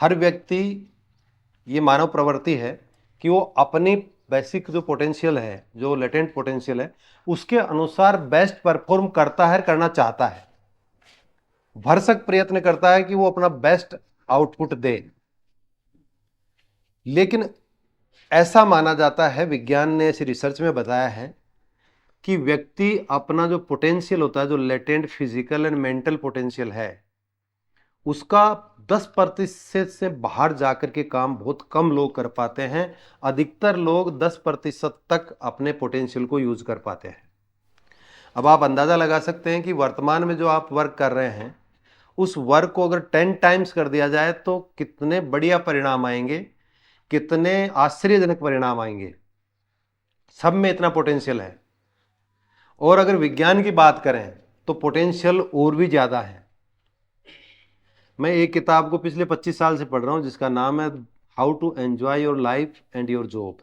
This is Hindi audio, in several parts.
हर व्यक्ति, ये मानव प्रवृत्ति है कि वो अपनी बेसिक जो पोटेंशियल है, जो लेटेंट पोटेंशियल है, उसके अनुसार बेस्ट परफॉर्म करता है, करना चाहता है, भरसक प्रयत्न करता है कि वो अपना बेस्ट आउटपुट दे। लेकिन ऐसा माना जाता है, विज्ञान ने ऐसी रिसर्च में बताया है कि व्यक्ति अपना जो पोटेंशियल होता है, जो latent physical and mental potential है, उसका 10% से बाहर जाकर के काम बहुत कम लोग कर पाते हैं। अधिकतर लोग 10% तक अपने पोटेंशियल को यूज कर पाते हैं। अब आप अंदाजा लगा सकते हैं कि वर्तमान में जो आप वर्क कर रहे हैं, उस वर्क को अगर 10 टाइम्स कर दिया जाए तो कितने बढ़िया परिणाम आएंगे, कितने आश्चर्यजनक परिणाम आएंगे। सब में इतना पोटेंशियल है। और अगर विज्ञान की बात करें तो पोटेंशियल और भी ज्यादा है। मैं एक किताब को पिछले 25 साल से पढ़ रहा हूं जिसका नाम है how to enjoy your life and your job.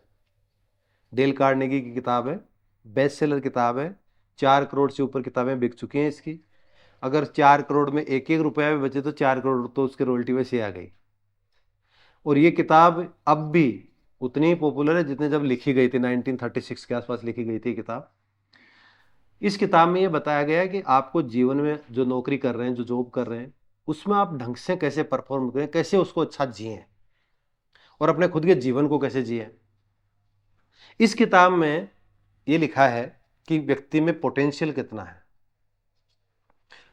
Dale Carnegie की किताब है, बेस्ट सेलर किताब है। 4 करोड़ से ऊपर किताबें बिक चुकी हैं इसकी। अगर 4 करोड़ में एक एक रुपया भी बचे तो 4 करोड़ तो उसके रॉयल्टी में से आ गई। और ये किताब अब भी उतनी ही पॉपुलर है जितने जब लिखी गई थी, 1936 के आसपास लिखी गई थी किताब। इस किताब में ये बताया गया है कि आपको जीवन में जो नौकरी कर रहे हैं, जो जॉब कर रहे हैं, उसमें आप ढंग से कैसे परफॉर्म करें, कैसे उसको अच्छा जिएं और अपने खुद के जीवन को कैसे जिएं। इस किताब में ये लिखा है कि व्यक्ति में पोटेंशियल कितना है,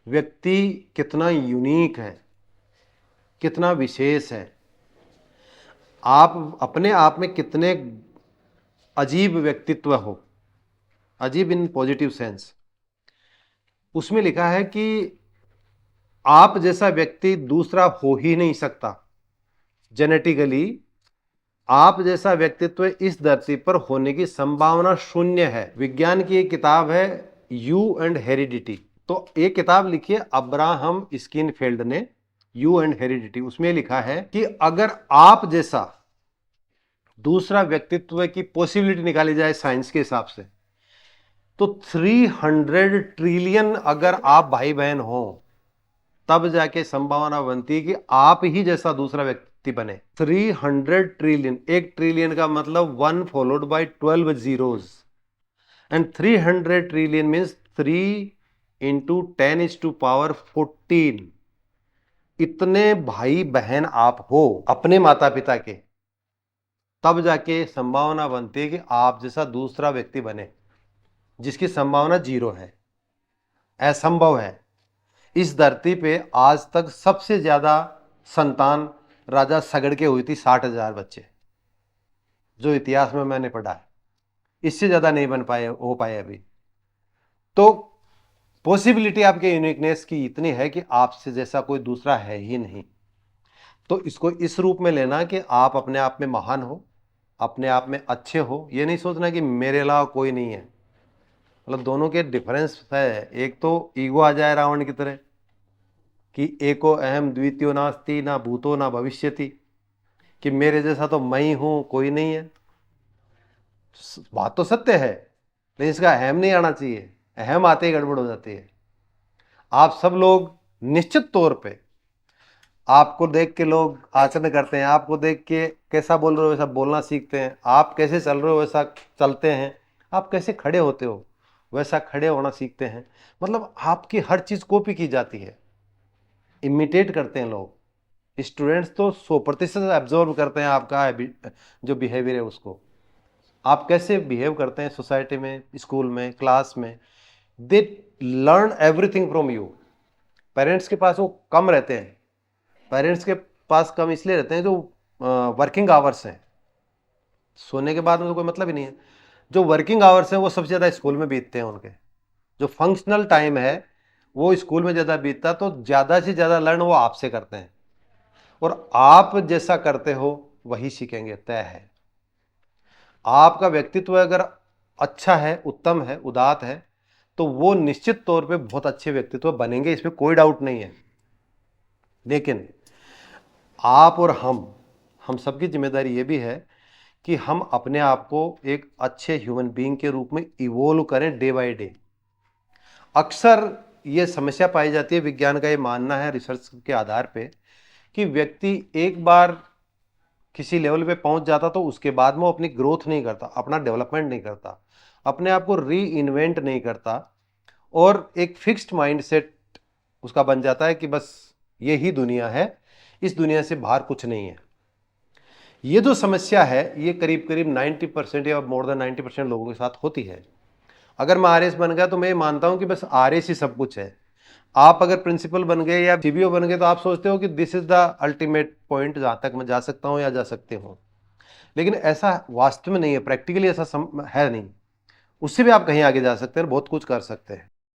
व्यक्ति कितना यूनिक है, कितना विशेष है, आप अपने आप में कितने अजीब व्यक्तित्व हो, अजीब इन पॉजिटिव सेंस। उसमें लिखा है कि आप जैसा व्यक्ति दूसरा हो ही नहीं सकता। जेनेटिकली आप जैसा व्यक्तित्व इस धरती पर होने की संभावना शून्य है। विज्ञान की एक किताब है यू एंड हेरिडिटी। तो एक किताब लिखी है अब्राहम स्किनफेल्ड ने, यू एंड हेरिडिटी। उसमें लिखा है कि अगर आप जैसा दूसरा व्यक्तित्व की पॉसिबिलिटी निकाली जाए साइंस के हिसाब से, तो 300 ट्रिलियन अगर आप भाई बहन हो तब जाके संभावना बनती है कि आप ही जैसा दूसरा व्यक्ति बने। 300 ट्रिलियन, एक ट्रिलियन का मतलब 1 followed by 12 zeros, and 300 trillion means 3 into 10⁻14। इतने भाई बहन आप हो अपने माता पिता के, तब जाके संभावना बनती है कि आप जैसा दूसरा व्यक्ति बने, जिसकी संभावना 0 है, असंभव है। इस धरती पे आज तक सबसे ज्यादा संतान राजा सगड़ के हुई थी, 60,000 बच्चे, जो इतिहास में मैंने पढ़ा है। इससे ज्यादा नहीं बन पाए, हो पाए अभी। तो पॉसिबिलिटी आपके यूनिकनेस की इतनी है कि आपसे जैसा कोई दूसरा है ही नहीं। तो इसको इस रूप में लेना कि आप अपने आप में महान हो, अपने आप में अच्छे हो। ये नहीं सोचना कि मेरे अलावा कोई नहीं है। मतलब दोनों के डिफरेंस है। एक तो ईगो आ जाए रावण की तरह कि एको अहम द्वितीयो नास्ति ना भूतो ना भविष्यति, कि मेरे जैसा तो मैं ही हूं, कोई नहीं है। बात तो सत्य है, लेकिन इसका अहम नहीं आना चाहिए। अहम आते ही गड़बड़ हो जाती है। आप सब लोग निश्चित तौर पे, आपको देख के लोग आचरण करते हैं, आपको देख के कैसा बोल रहे हो वैसा बोलना सीखते हैं, आप कैसे चल रहे हो वैसा चलते हैं, आप कैसे खड़े होते हो वैसा खड़े होना सीखते हैं। मतलब आपकी हर चीज कॉपी की जाती है, इमिटेट करते हैं लोग। स्टूडेंट्स तो 100% एब्जॉर्व करते हैं आपका जो बिहेवियर है उसको, आप कैसे बिहेव करते हैं सोसाइटी में, स्कूल में, क्लास में। They learn everything from you. Parents के पास वो कम रहते हैं। पेरेंट्स के पास कम इसलिए रहते हैं जो वर्किंग आवर्स हैं, सोने के बाद में तो कोई मतलब ही नहीं है। जो वर्किंग आवर्स हैं वो सबसे ज़्यादा स्कूल में बीतते हैं उनके। जो फंक्शनल टाइम है वो स्कूल में ज़्यादा बीतता, तो ज़्यादा से ज़्यादा लर्न वो आपसे करते हैं। और आप जैसा करते हो वही सीखेंगे, तय है। आपका व्यक्तित्व अगर अच्छा है, उत्तम है, उदात्त है, तो वो निश्चित तौर पे बहुत अच्छे व्यक्तित्व बनेंगे, इसमें कोई डाउट नहीं है। लेकिन आप और हम सबकी जिम्मेदारी ये भी है कि हम अपने आप को एक अच्छे ह्यूमन बीइंग के रूप में इवोल्व करें डे बाय डे। अक्सर ये समस्या पाई जाती है, विज्ञान का ये मानना है रिसर्च के आधार पे, कि व्यक्ति एक बार किसी लेवल पे पहुंच जाता तो उसके बाद में वो अपनी ग्रोथ नहीं करता, अपना डेवलपमेंट नहीं करता, अपने आप को री इन्वेंट नहीं करता, और एक फिक्स्ड माइंडसेट उसका बन जाता है कि बस ये ही दुनिया है, इस दुनिया से बाहर कुछ नहीं है। ये जो समस्या है ये करीब करीब 90% या मोर देन 90% लोगों के साथ होती है। अगर मैं आरएस बन गया तो मैं मानता हूं कि बस आरएस ही सब कुछ है। आप अगर प्रिंसिपल बन गए या सीबीओ बन गए तो आप सोचते हो कि this is the ultimate point, जहां तक मैं जा सकता हूं या जा सकते हो, लेकिन ऐसा वास्तव में नहीं है, प्रैक्टिकली ऐसा है नहीं। उससे भी आप कहीं आगे जा सकते हैं, बहुत कुछ कर सकते हैं।